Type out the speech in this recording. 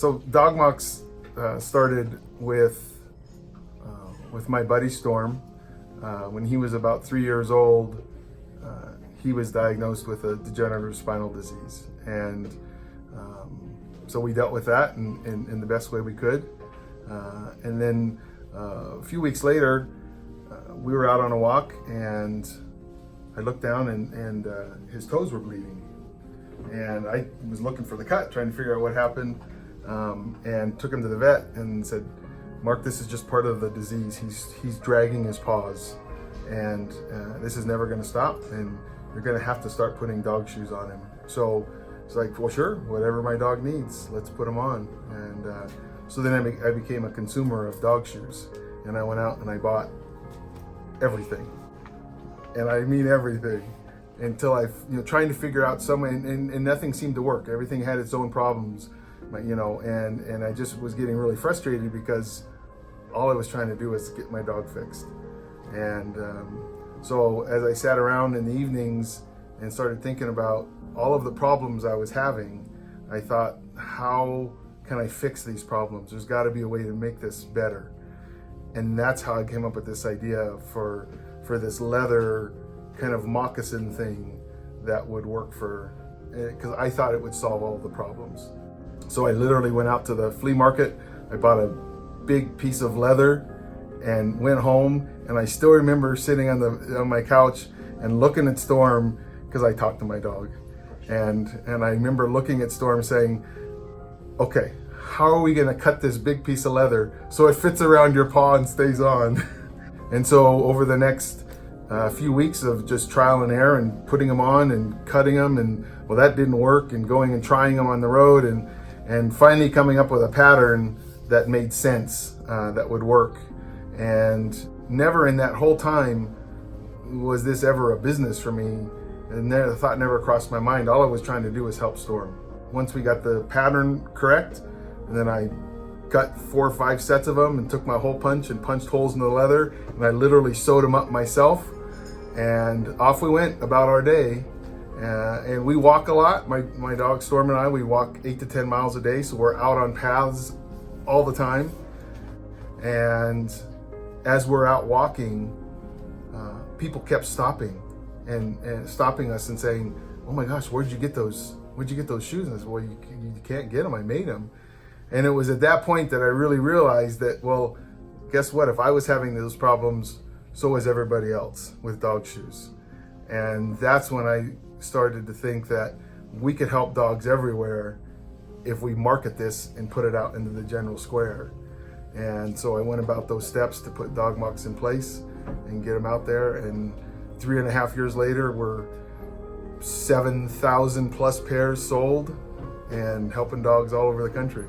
So Dog Mocs started with my buddy Storm. When he was about 3 years old, he was diagnosed with a degenerative spinal disease. And so we dealt with that in the best way we could. And then a few weeks later, we were out on a walk and I looked down and his toes were bleeding. And I was looking for the cut, trying to figure out what happened, and took him to the vet and said, Mark, this is just part of the disease. He's dragging his paws, and this is never gonna stop, and you're gonna have to start putting dog shoes on him. So it's like, well, sure, whatever my dog needs, let's put him on. And so then I became a consumer of dog shoes, and I went out and I bought everything. And I mean everything. Until I, trying to figure out some way, and nothing seemed to work. Everything had its own problems, and I just was getting really frustrated because all I was trying to do was get my dog fixed. And so as I sat around in the evenings and started thinking about all of the problems I was having, I thought, how can I fix these problems? There's got to be a way to make this better. And that's how I came up with this idea for this leather kind of moccasin thing that would work because I thought it would solve all the problems. So I literally went out to the flea market, I bought a big piece of leather and went home, and I still remember sitting on my couch and looking at Storm, because I talked to my dog, and I remember looking at Storm saying, okay, how are we gonna cut this big piece of leather so it fits around your paw and stays on? And so over the next few weeks of just trial and error and putting them on and cutting them, and well, that didn't work, and going and trying them on the road, and finally coming up with a pattern that made sense, that would work. And never in that whole time was this ever a business for me, and the thought never crossed my mind. All I was trying to do was help Storm. Once we got the pattern correct, and then I got 4 or 5 sets of them and took my hole punch and punched holes in the leather, and I literally sewed them up myself. And off we went about our day. And we walk a lot. My dog Storm and I, we walk 8 to 10 miles a day, so we're out on paths all the time. And as we're out walking, people kept stopping and stopping us and saying, oh my gosh, where'd you get those shoes? And I said, well, you can't get them, I made them. And it was at that point that I really realized that, well, guess what? If I was having those problems, so was everybody else with dog shoes. And that's when I started to think that we could help dogs everywhere if we market this and put it out into the general square. And so I went about those steps to put Dog Mocs in place and get them out there. And 3.5 years later, we're 7,000 plus pairs sold and helping dogs all over the country.